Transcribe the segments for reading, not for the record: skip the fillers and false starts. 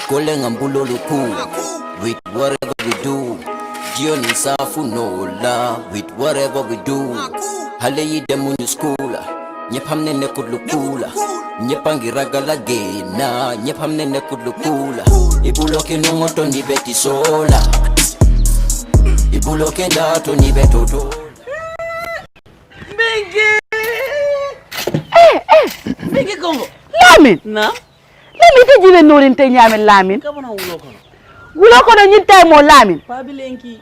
Skole ngambulo luku. With whatever we do. Jioni safu nola. With whatever we do. Hale yidemu ni skula. Nyepamne nekulukula. Nyepangiragala gena. Nyepamne nekulukula. Ibuloke nongoto ni beti sola. Ibuloke dato ni betoto. Bigi Congo. Lamin. Na? Lamin te jibe norin te nyamen Lamin. Kabo na wulo kono. Wulo kono nyinte mo Lamin. Pabilenki.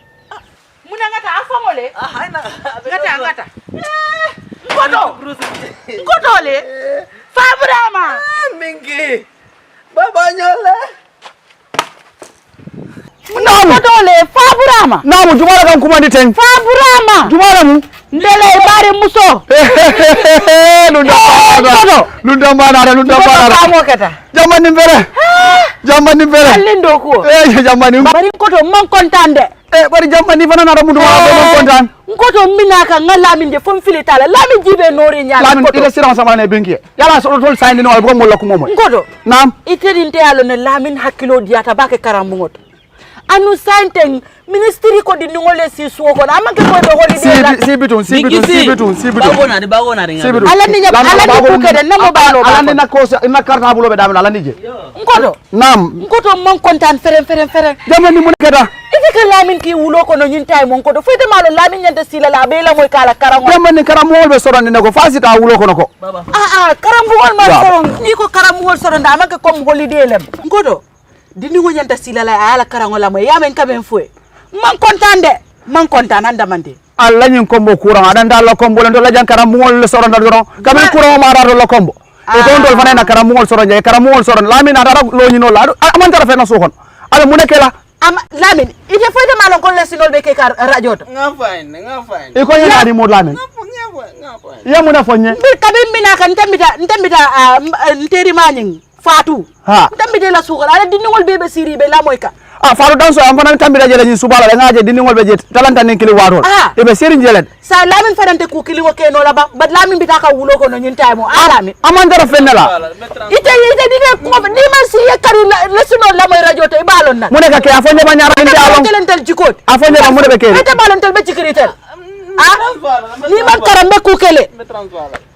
Muna ngata afamole. Haina. Ngata. Ngoto le. Fabrama. Mingi. Baba nyola. Ngoto le Fabrama. Namu jumala kan kuma ni ten. Fabrama. Jumala mu. Ndele bare muso. Lunda mana. Famo kata. Jamani mbere. Alindo ko. Jamani. Bari ngoto man kontande. Bari jamani fana na mundu ma man kontan. Ngoto minaka ngalamin je fom filitala. Lamin jibe nori nyala. Lamin ile sira sama ne benki. Yala so tol sayni no ko mollo ko momo. Ngoto. Nam. Itedinte yalo ne Lamin hakilo diata bake karamngoto. Anu santeng ministry ko di ngole si suoko na amanke ko be holiday la si bitun Bagona ringa. ala ni ko kede namo balo ala ni na ko na karta bulo be damna ala ni je ngoto nam ngoto mon kontan feren jamani mun keda ite ka Lamin ki wulo ko no nyintay mon ko do fete malo Lamin nyanta sila la be la moy kala karango jamani karamol be soron ne ko fasita wulo ko nako karamol ma soron ni ko karamol soron da amanke comme holiday lem ngoto dini ngo nyanta sila la ala karango la moy yamen kamen fue man kontan andamande alla nyin kombo courant adanda la kombo len to la jankara mol soron da doron kamen courant ma daro la kombo e don dol fana na karamol soron je karamol soron Lamin adara lo nyino la aman tara fe na sokon ala munekela am Lamin ite foyde malon ko lesinol be ke kar radio to Nga fine. e ko yana di mod Lamin ya muna fonye bir kabin mina kan ntambita nteri maning Fatu ntambite la sukala ala diningol bebe siri be la moyka faru danso am fana tambira jele ni subala la ngaje diningol be jet talanta nin kili warol e be seri jelen sa Lamin fadante ku kili wo ke no la ba Lamin bitaka wulo ko no nyinta mo Lamin amandara fenela ite dine ko ni man si yakari lesuno la moy radio to ibalon na muneka ke afonye ba nyara ndi alon telentel jikot afonye ba munebe ke ite balon tel be jikritel ni man karambe ku kele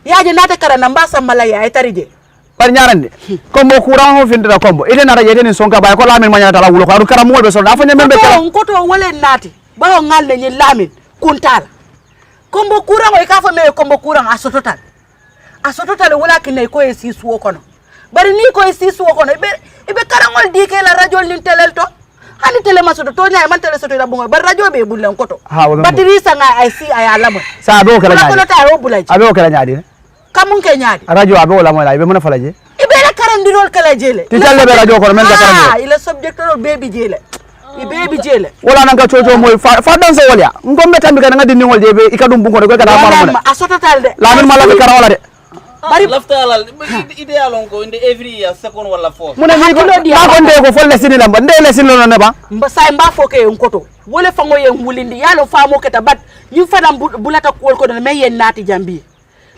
yaje nata karana mbasa malaya ay tarije par ñarande kombo courant ho findira kombo ite na raje den sonka bay ko Lamin manya tala wulo ko adu karam molbe so da fa nyembe ko to wole nati ba o ngalle ni Lamin kuntala kombo courant o ka fa me kombo courant asototal wala kinay ko e si suwo kono bari ni ko e si suwo kono be karangol di ke la radio lin telel to hani tele masoto to nyaay man tele soto da bungo bar radio be bulen ko to batiri sanga ay si ay alamo sa do kala nyaadi ko ta o bulaji abe kala nyaadi kamun ke nyaadi radio abe wala moy la be mona falaje ibe la karandirol kala jele ti talle be radio ko men da karandirol ila subjectol baby jele baby jele wala nan ka coco moy fa dan so wolya ngombe tambi kana ngadi ningol je be ikadum bungo ko kada maro mo asototal de Lamin mala be kara wala de bari laftalal ideal on ko inde every year second wala fourth muna ni ko ma ko nde ko folle sinila mba ndele sinilo ne ba say mba foke en koto wole fango yen wulindi yalo famo keta bat ñu fana bulata ko ko don me yen nati jambi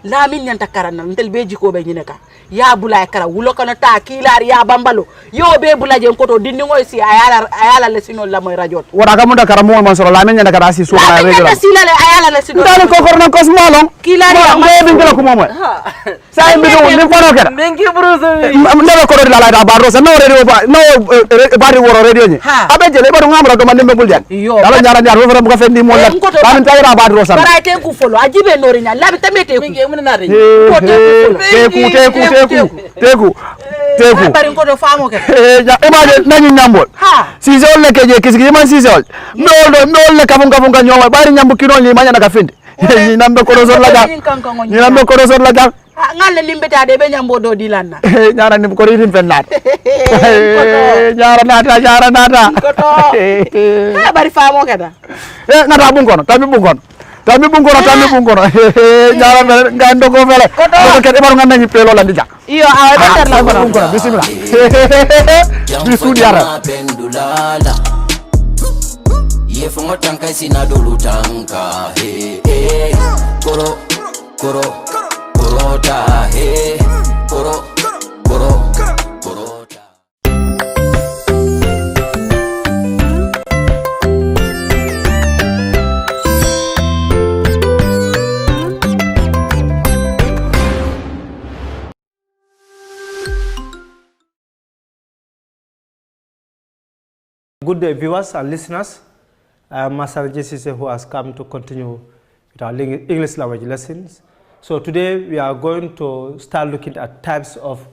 Lamin nyanta karana ntel be jiko be nyineka ya bulay kara wulo kana ta kilar ya bambalo yo be bulaje koto dinni ngoy si ayala le sino la moy radio wara ka munda kara mo man soro Lamin nyanta kara si so na regular Lamin sila le ayala le sino ndale ko korna ko smalo kilar ya ma be ngala ko momo say mi do ni ko no kera mengi bruzo ndale ko la da ba rosa no radio ba no bari woro radio ni abe jele ba do ngamra do man dembe buljan dala nyara nyar wo fram ko fendi mo la Lamin tayra ba rosa bara te ku folo ajibe nori nya Lamin tamete ku teku bari ko do famo ke ja image nañu ñambol si zol le keje kisgi man si zol ndol le kafun ka ñowa bari ñambu kino ni manya naka finde ni nambe ko do la ja ngalle limbeta de be ñambo do dilanna ñara nim ko ridin fennat ñara nata ko bari famo ke da ngata bungono tammi bungono ñara mel ngando ko fele ko ke baru nganda ni pelo la ndija iyo awa beter la bungono bismillah bisu diara Pendulala. Ye fongo tanka sina dolu tanka. Koro ta. Koro ta. Good day, viewers and listeners. I am Master Jesse who has come to continue with our English language lessons. So today we are going to start looking at types of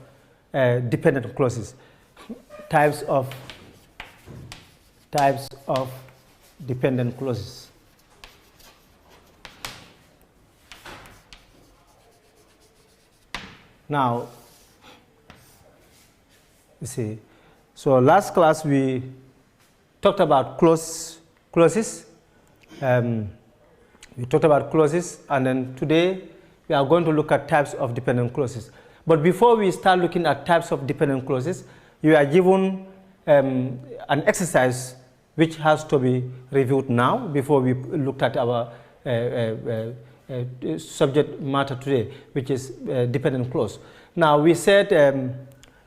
dependent clauses. Types of dependent clauses. Now, you see, so last class we talked about clauses. We talked about clauses, and then today we are going to look at types of dependent clauses. But before we start looking at types of dependent clauses, you are given an exercise which has to be reviewed now before we looked at our subject matter today, which is dependent clause. Now we said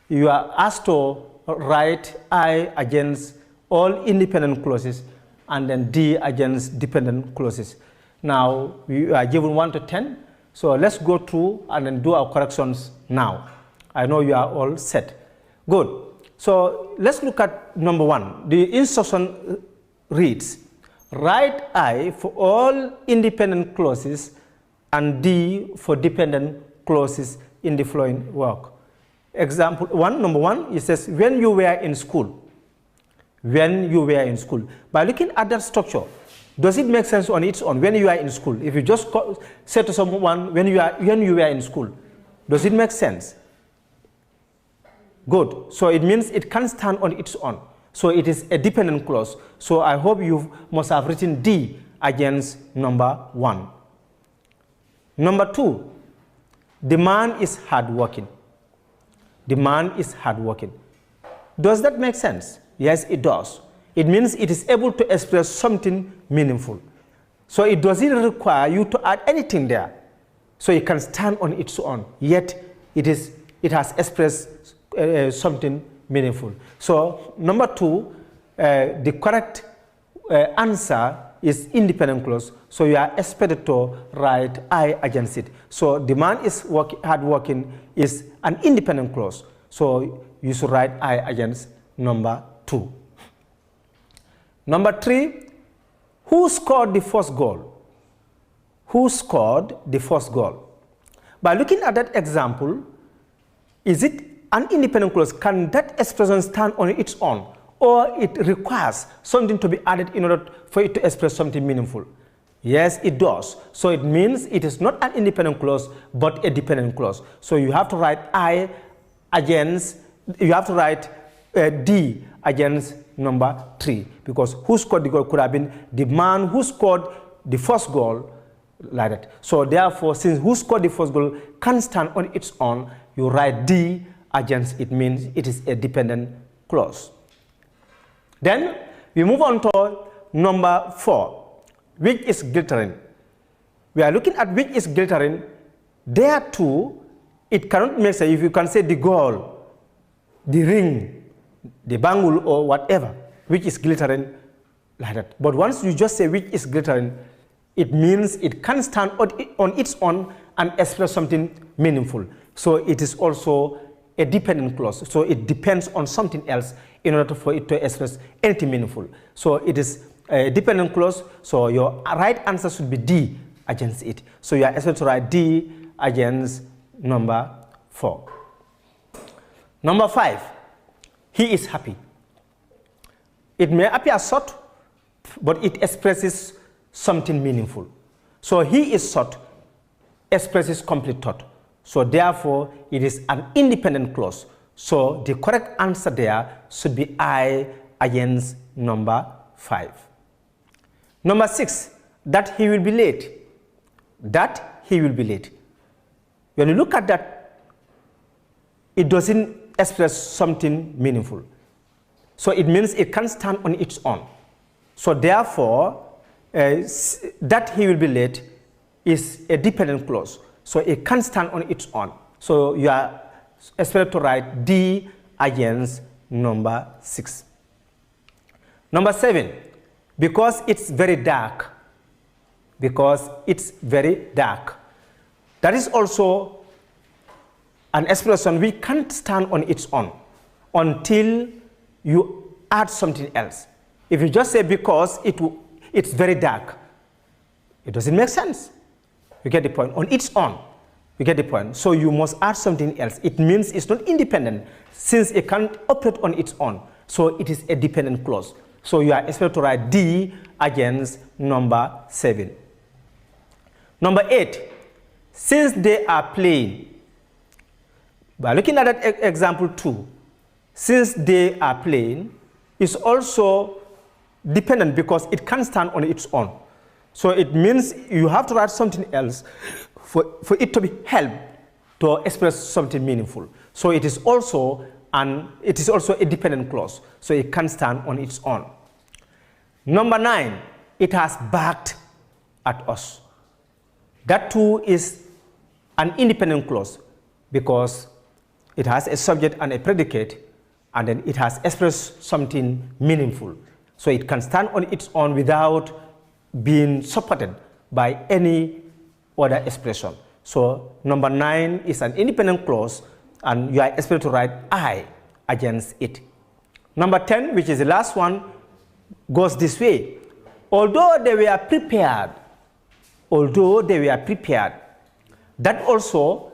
you are asked to write I against all independent clauses and then D against dependent clauses. Now we are given 1 to 10, so let's go through and then do our corrections now. I know you are all set. Good. So let's look at number 1. The instruction reads, write I for all independent clauses and D for dependent clauses in the following work. Example 1, number 1, it says, when you were in school. When you were in school. By looking at that structure, does it make sense on its own? When you are in school, if you just say to someone when you were in school, does it make sense? Good. So it means it can stand on its own. So it is a dependent clause. So I hope you must have written D against number 1. Number 2, the man is hardworking. The man is hardworking. Does that make sense? Yes, it does. It means it is able to express something meaningful. So it doesn't require you to add anything there. So it can stand on its own, yet it has expressed something meaningful. So number 2, the correct answer is independent clause. So you are expected to write I against it. So the man is hardworking is an independent clause. So you should write I against number 2. Number 3, who scored the first goal? Who scored the first goal? By looking at that example, is it an independent clause? Can that expression stand on its own? Or it requires something to be added in order for it to express something meaningful? Yes, it does. So it means it is not an independent clause, but a dependent clause. So you have to write I against, you have to write D against number 3, because who scored the goal could have been the man who scored the first goal, like that. So therefore, since who scored the first goal can stand on its own, you write D against it, means it is a dependent clause. Then we move on to number 4, which is glittering. We are looking at which is glittering. There too, it cannot make sense if you can say the gold, the ring, the bangle or whatever, which is glittering, like that. But once you just say which is glittering, it means it can stand on its own and express something meaningful. So it is also a dependent clause. So it depends on something else in order for it to express anything meaningful. So it is a dependent clause. So your right answer should be D against it. So you are expected to write D against number 4. Number 5, he is happy. It may appear short, but it expresses something meaningful. So he is short expresses complete thought. So therefore, it is an independent clause. So the correct answer there should be I against number 5. Number 6, that he will be late. That he will be late. When you look at that, it doesn't express something meaningful. So it means it can stand on its own. So therefore, that he will be late is a dependent clause. So it can stand on its own. So you are expected to write D against number 6. Number 7, because it's very dark. Because it's very dark. That is also an expression which can't stand on its own until you add something else. If you just say because it's very dark, it doesn't make sense. You get the point. On its own, you get the point. So you must add something else. It means it's not independent since it can't operate on its own. So it is a dependent clause. So you are expected to write D against number 7. Number 8, since they are playing. By looking at that example 2, since they are playing is also dependent because it can't stand on its own. So it means you have to write something else for it to be helped to express something meaningful. So it is also a dependent clause. So it can't stand on its own. Number 9, it has barked at us. That too is an independent clause because it has a subject and a predicate, and then it has expressed something meaningful. So it can stand on its own without being supported by any other expression. So number 9 is an independent clause, and you are expected to write I against it. Number 10, which is the last one, goes this way. Although they were prepared, that also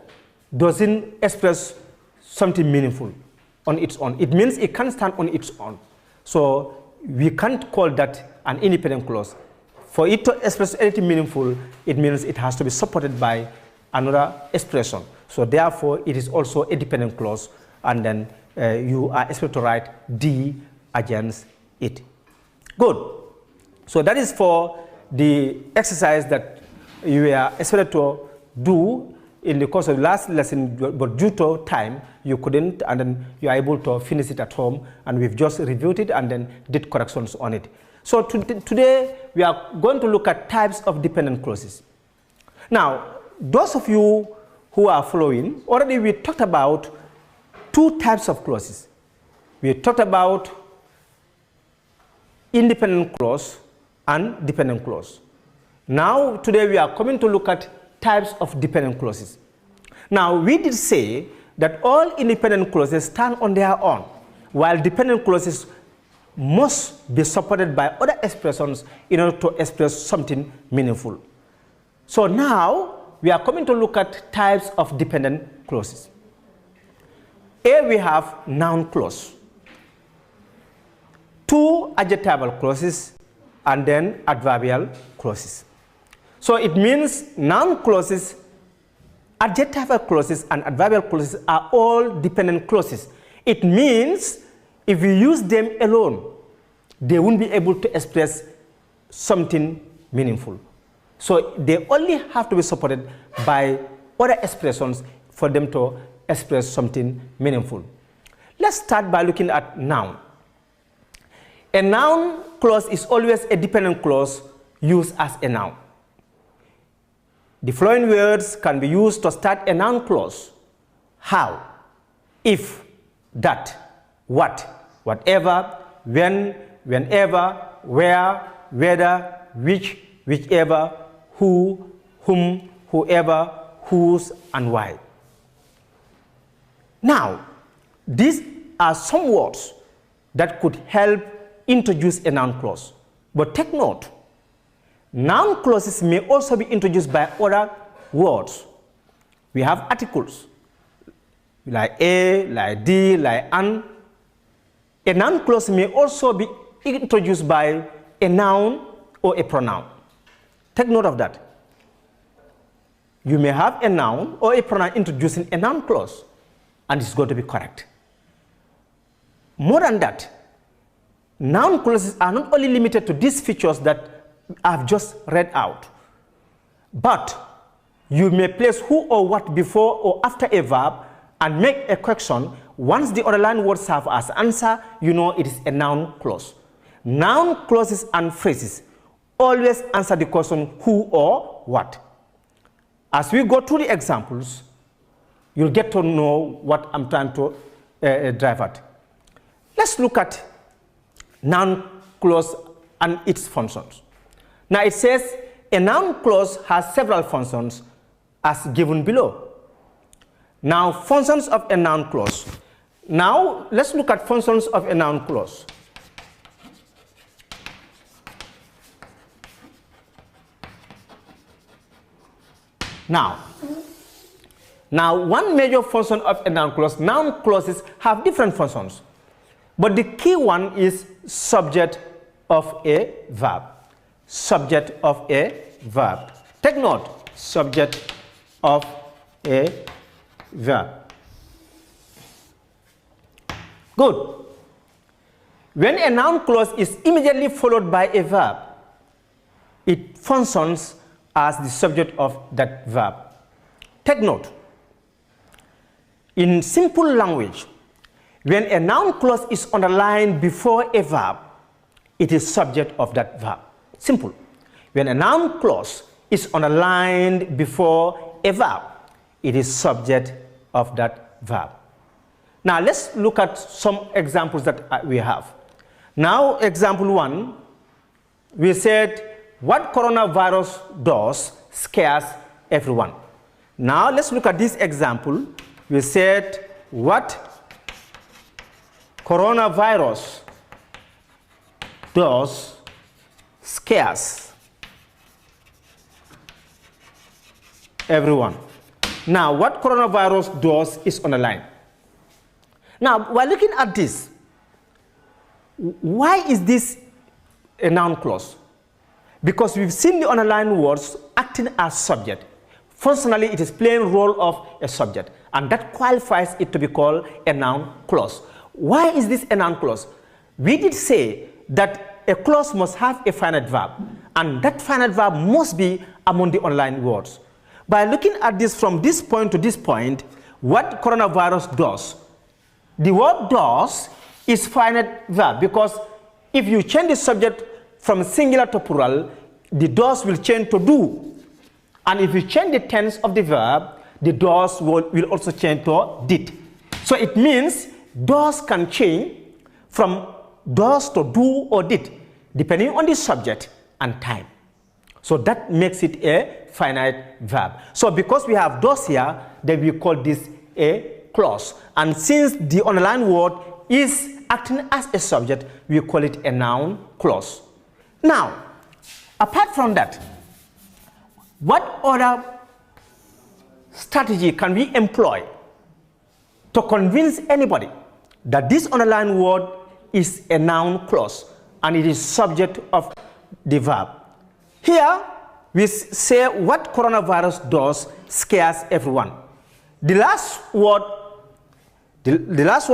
doesn't express something meaningful on its own. It means it can't stand on its own. So we can't call that an independent clause. For it to express anything meaningful, it means it has to be supported by another expression. So therefore, it is also a dependent clause, and then you are expected to write D against it. Good. So that is for the exercise that you are expected to do in the course of the last lesson, but due to time, you couldn't, and then you are able to finish it at home, and we've just reviewed it and then did corrections on it. So today, we are going to look at types of dependent clauses. Now, those of you who are following, already we talked about 2 types of clauses. We talked about independent clause and dependent clause. Now, today we are coming to look at types of dependent clauses. Now, we did say that all independent clauses stand on their own, while dependent clauses must be supported by other expressions in order to express something meaningful. So now, we are coming to look at types of dependent clauses. Here we have noun clause, 2 adjectival clauses, and then adverbial clauses. So it means noun clauses, adjectival clauses, and adverbial clauses are all dependent clauses. It means if we use them alone, they won't be able to express something meaningful. So they only have to be supported by other expressions for them to express something meaningful. Let's start by looking at noun. A noun clause is always a dependent clause used as a noun. The following words can be used to start a noun clause. How, if, that, what, whatever, when, whenever, where, whether, which, whichever, who, whom, whoever, whose, and why. Now, these are some words that could help introduce a noun clause. But take note, noun clauses may also be introduced by other words. We have articles, like a, like the, like an. A noun clause may also be introduced by a noun or a pronoun. Take note of that. You may have a noun or a pronoun introducing a noun clause, and it's going to be correct. More than that, noun clauses are not only limited to these features that I've just read out, but you may place who or what before or after a verb and make a correction. Once the underlined word serves as answer, you know it is a noun clause. Noun clauses and phrases always answer the question who or what. As we go through the examples, you'll get to know what I'm trying to drive at. Let's look at noun clause and its functions. Now it says a noun clause has several functions as given below. Now functions of a noun clause. Now let's look at functions of a noun clause. Now, one major function of a noun clauses have different functions, but the key one is subject of a verb. Subject of a verb. Take note, subject of a verb. Good. When a noun clause is immediately followed by a verb, it functions as the subject of that verb. Take note, in simple language, when a noun clause is underlined before a verb, it is subject of that verb. Simple. When a noun clause is underlined before a verb, it is subject of that verb. Now let's look at some examples that we have. Now example 1, we said what coronavirus does scares everyone. Now let's look at this example. We said what coronavirus does scares everyone. Now what coronavirus does is on the line. Now while looking at this, why is this a noun clause? Because we've seen the underlined words acting as subject. Functionally, it is playing role of a subject, and that qualifies it to be called a noun clause. Why is this a noun clause? We did say that a clause must have a finite verb, and that finite verb must be among the underlined words. By looking at this from this point to this point, what coronavirus does, the word does is finite verb, because if you change the subject from singular to plural, the does will change to do. And if you change the tense of the verb, the does will also change to did. So it means does can change from does to do or did, depending on the subject and time. So that makes it a finite verb. So because we have does here, then we call this a clause. And since the underlined word is acting as a subject, we call it a noun clause. Now, apart from that, what other strategy can we employ to convince anybody that this underlined word is a noun clause and it is subject of the verb? Here, we say what coronavirus does scares everyone. The last word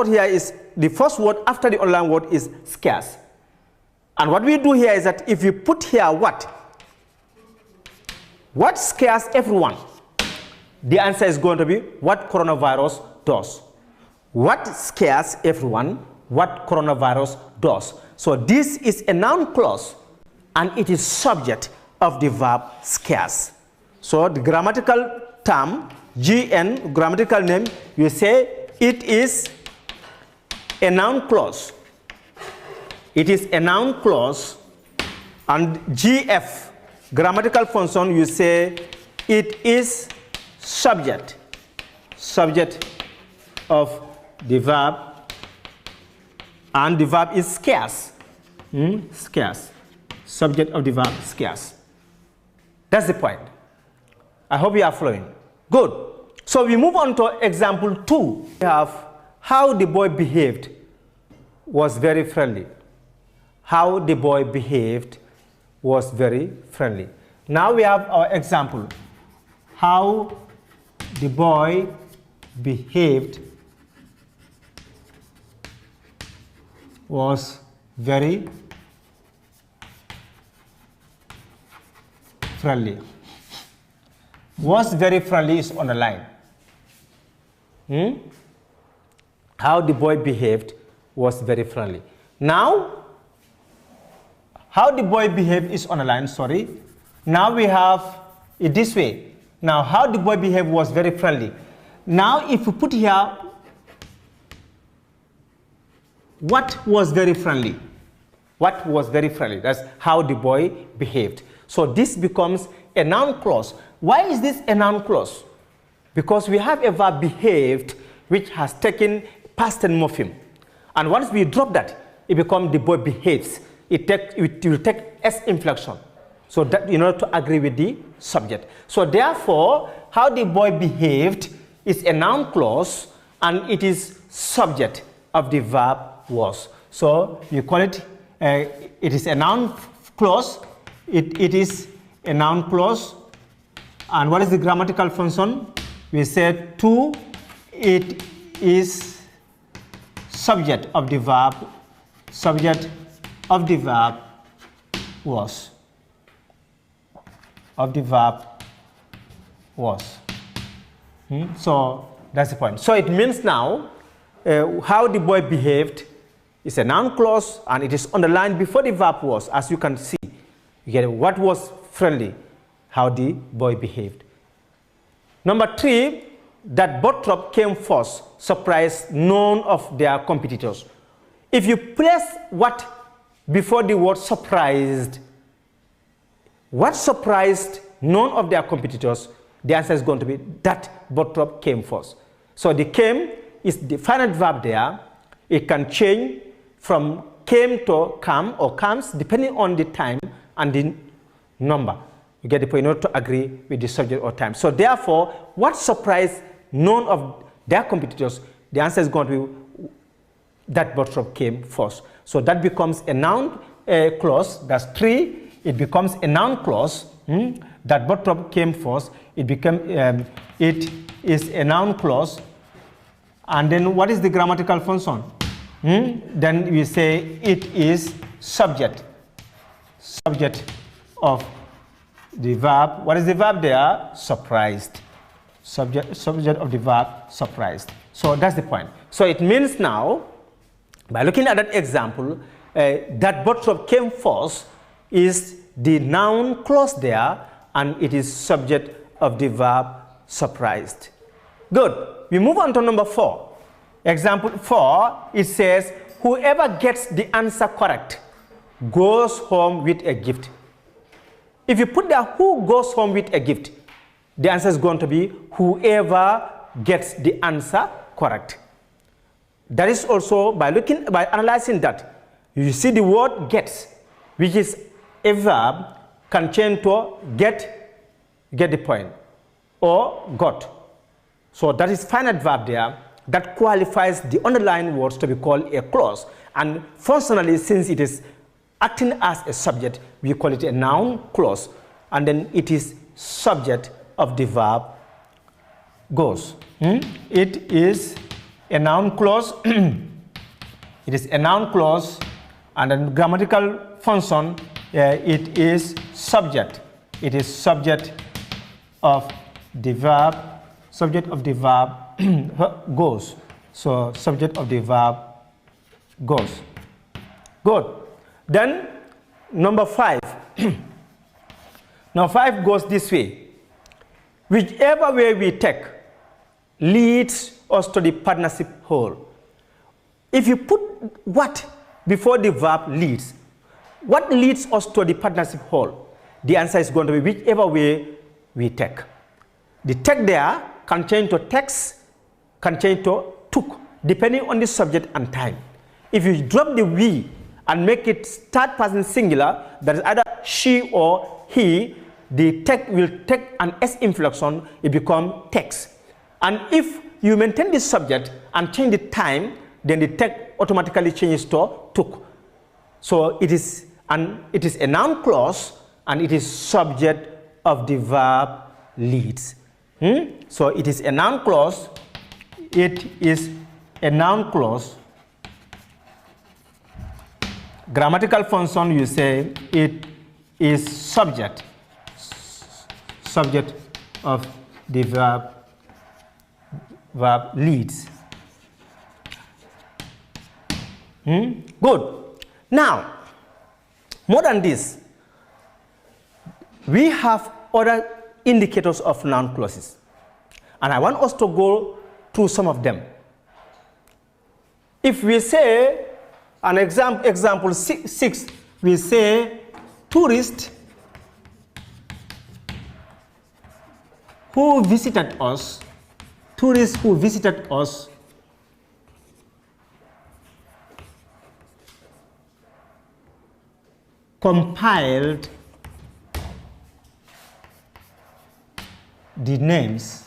here is, the first word after the underlined word is scarce. And what we do here is that if you put here what scares everyone, the answer is going to be what coronavirus does. What scares everyone, what coronavirus does. So this is a noun clause and it is subject of the verb scarce. So the grammatical term, GN, grammatical name, you say it is a noun clause. It is a noun clause, and GF, grammatical function, you say it is subject of the verb, and the verb is scarce. Scarce. Subject of the verb scarce. That's the point. I hope you are following. Good. So we move on to example 2. We have how the boy behaved was very friendly. How the boy behaved was very friendly. Now we have our example. How the boy behaved was very friendly. Was very friendly is on the line. How the boy behaved was very friendly. Now, how the boy behaved is on the line, sorry. Now we have it this way. Now, how the boy behaved was very friendly. Now, if we put here, what was very friendly? What was very friendly? That's how the boy behaved. So this becomes a noun clause. Why is this a noun clause? Because we have a verb behaved which has taken past tense morpheme. And once we drop that, it becomes the boy behaves. It will take S inflection. So that in order to agree with the subject. So therefore, how the boy behaved is a noun clause and it is subject of the verb was. So you call it, it is a noun clause, it is a noun clause. And what is the grammatical function? We said to, it is subject of the verb was. So that's the point. So it means now how the boy behaved is a noun clause and it is underlined before the verb was. As you can see, you get what was friendly, how the boy behaved. Number 3, that Bottrop came first, surprised none of their competitors. If you place what before the word surprised, what surprised none of their competitors, the answer is going to be that Bottrop came first. So the came is the finite verb there. It can change from came to come or comes depending on the time and the number. You get the point, in order to agree with the subject or time. So therefore, what surprised none of their competitors, the answer is going to be that Bottrop came first. So that becomes a noun clause. That's 3. It becomes a noun clause. That Bottrop came first. It is a noun clause. And then what is the grammatical function? Then we say it is subject of the verb. What is the verb there? Surprised. Subject of the verb surprised. So that's the point. So it means now, by looking at that example, that Bottrop came first is the noun clause there, and it is subject of the verb surprised. Good. We move on to number 4. Example 4, it says, whoever gets the answer correct goes home with a gift. If you put there who goes home with a gift, the answer is going to be whoever gets the answer correct. That is also by analyzing that, you see the word gets, which is a verb, can change to get the point, or got. So that is finite verb there that qualifies the underlying words to be called a clause. And functionally, since it is acting as a subject, we call it a noun clause. And then it is subject of the verb goes. It is a noun clause. It is a noun clause, and then grammatical function, it is subject. It is subject of the verb. Subject of the verb goes. So subject of the verb goes. Good. Then number 5. Now 5 goes this way. Whichever way we take leads us to the partnership whole. If you put what before the verb leads, what leads us to the partnership whole? The answer is going to be whichever way we take. The take there can change to text, can change to took, depending on the subject and time. If you drop the we and make it third person singular, that is either she or he, the take will take an S inflection, it becomes text. And if you maintain the subject and change the time, then the take automatically changes to took. So it is a noun clause, and it is subject of the verb leads. So it is a noun clause. It is a noun clause. Grammatical function, you say it is subject of the verb leads. Good. Now, more than this, we have other indicators of noun clauses, and I want us to go through some of them. If we say an example 6, we say tourist who visited us, compiled the names.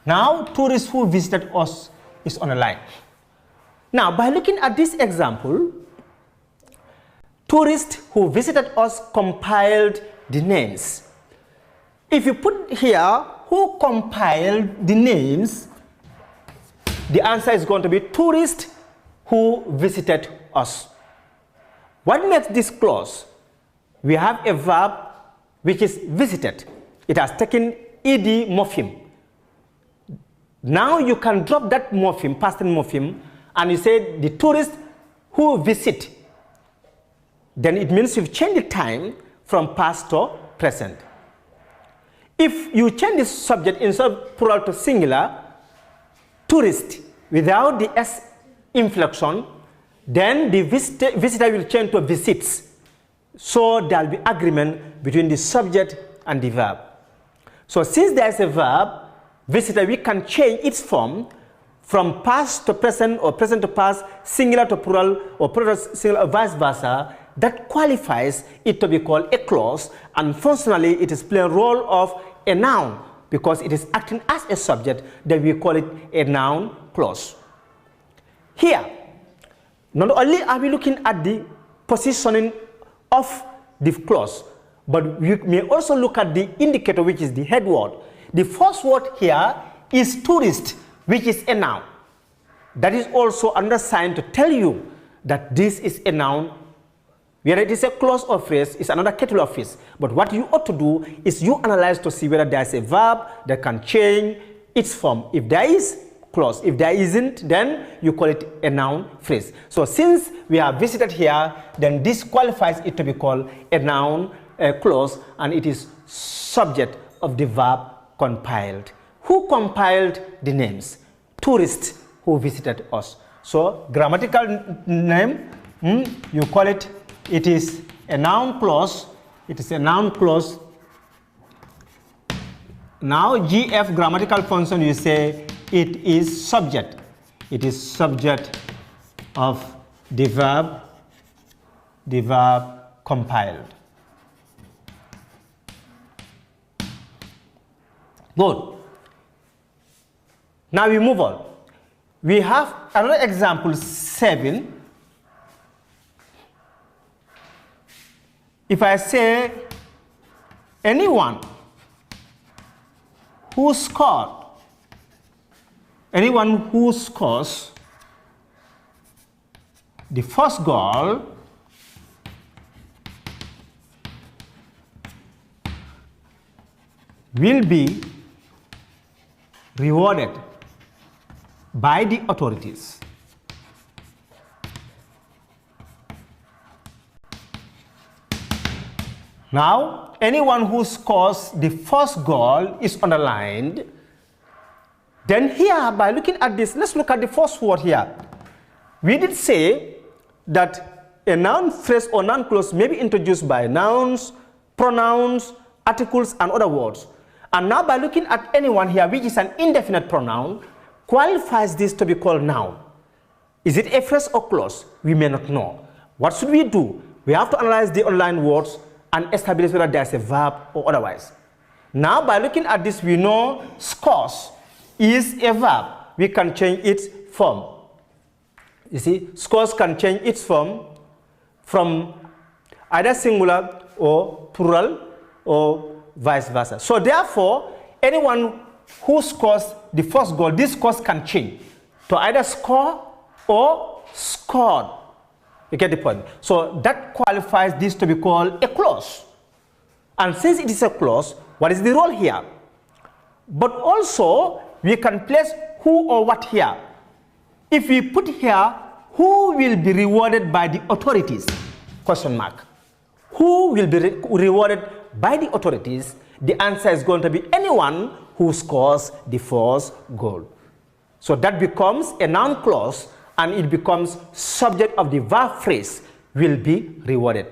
Now, tourists who visited us is on a line. Now, by looking at this example, tourists who visited us compiled the names. If you put here who compiled the names, the answer is going to be tourists who visited us. What makes this clause? We have a verb which is visited. It has taken ed morpheme. Now you can drop that morpheme, past tense morpheme, and you say the tourists who visit. Then it means you've changed the time from past to present. If you change the subject instead of plural to singular, tourist, without the S inflection, then the visitor will change to visits. So there will be agreement between the subject and the verb. So since there is a verb, visitor, we can change its form from past to present or present to past, singular to plural or plural to singular or vice versa. That qualifies it to be called a clause, and functionally it is playing a role of a noun because it is acting as a subject. That we call it a noun clause. Here, not only are we looking at the positioning of the clause, but we may also look at the indicator, which is the head word. The first word here is tourist, which is a noun. That is also another sign to tell you that this is a noun. Whether it is a clause or phrase, it's another kettle of fish. But what you ought to do is you analyze to see whether there is a verb that can change its form. If there is, clause. If there isn't, then you call it a noun phrase. So since we have visited here, then this qualifies it to be called a noun clause, and it is subject of the verb compiled. Who compiled the names? Tourists who visited us. So grammatical name, you call it, it is a noun clause. It is a noun clause. Now GF grammatical function, you say it is subject. It is subject of the verb compiled. Good. Now we move on. We have another example 7. If I say anyone who scored, anyone who scores the first goal will be rewarded by the authorities. Now, anyone who scores the first goal is underlined. Then here, by looking at this, let's look at the first word here. We did say that a noun phrase or noun clause may be introduced by nouns, pronouns, articles, and other words. And now by looking at anyone here, which is an indefinite pronoun, qualifies this to be called noun. Is it a phrase or clause? We may not know. What should we do? We have to analyze the underlined words and establish whether there's a verb or otherwise. Now by looking at this, we know scores is a verb. We can change its form. You see, scores can change its form from either singular or plural or vice versa. So therefore, anyone who scores the first goal, this scores can change to either score or scored. You get the point? So that qualifies this to be called a clause. And since it is a clause, what is the role here? But also, we can place who or what here. If we put here, who will be rewarded by the authorities? Question mark. Who will be rewarded by the authorities? The answer is going to be anyone who scores the first goal. So that becomes a noun clause, and it becomes subject of the verb phrase, will be rewarded.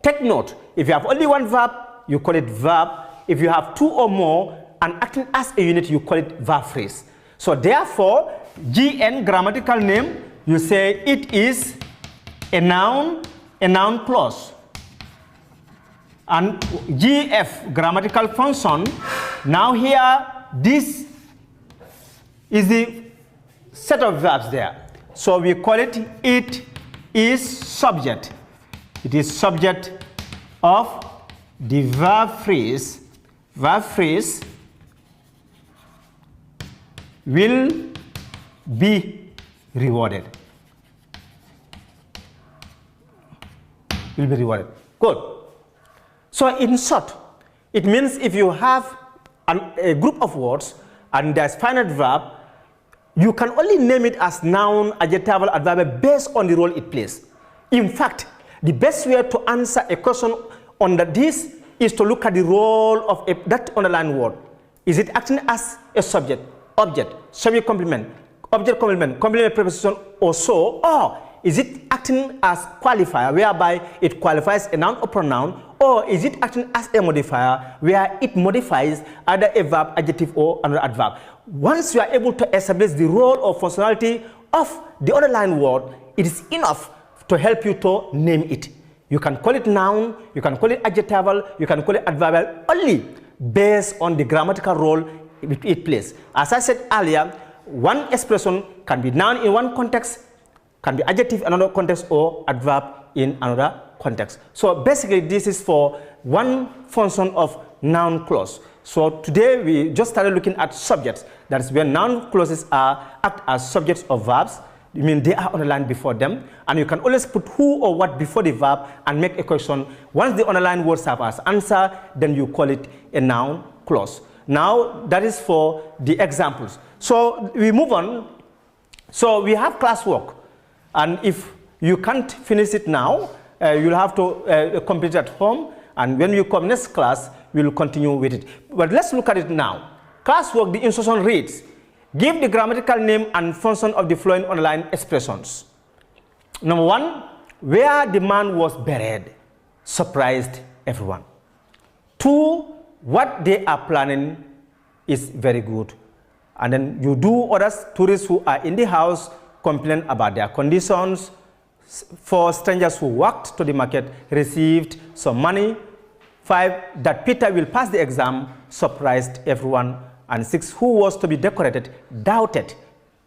Take note, if you have only one verb, you call it verb. If you have two or more and acting as a unit, you call it verb phrase. So therefore, GN grammatical name, you say it is a noun clause. and GF, grammatical function. Now here, this is the set of verbs there. So we call it is subject. It is subject of the verb phrase. Verb phrase will be rewarded. Will be rewarded. Good. So in short, it means if you have a group of words and there's finite verb, you can only name it as noun, adjectival, adverb based on the role it plays. In fact, the best way to answer a question on this is to look at the role of that underlined word. Is it acting as a subject, object, subject complement, object complement, complement preposition or so, or is it acting as qualifier whereby it qualifies a noun or pronoun, or is it acting as a modifier where it modifies either a verb, adjective or another adverb? Once you are able to establish the role or functionality of the underlined word, it is enough to help you to name it. You can call it noun, you can call it adjectival, you can call it adverbial, only based on the grammatical role it plays. As I said earlier, one expression can be noun in one context, can be adjective in another context, or adverb in another context. So basically this is for one function of noun clause. So today we just started looking at subjects. That is when noun clauses act as subjects of verbs. I mean they are underlined before them, and you can always put who or what before the verb and make a question. Once the underlined words have as answer, then you call it a noun clause. Now that is for the examples. So we move on. So we have classwork, and if you can't finish it now, you'll have to complete it at home, and when you come next class, we'll continue with it. But let's look at it now. Classwork, the instruction reads, give the grammatical name and function of the following underlined expressions. Number one, where the man was buried surprised everyone. Two, what they are planning is very good. And then you do others, tourists who are in the house complain about their conditions. For strangers who walked to the market received some money. 5, that Peter will pass the exam surprised everyone. And 6, who was to be decorated doubted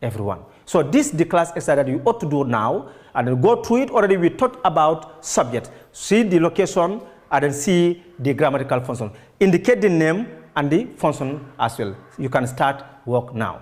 everyone. So this is the class exercise that you ought to do now, and then go through it. Already we talked about subject. See the location and then see the grammatical function. Indicate the name and the function as well. You can start work now.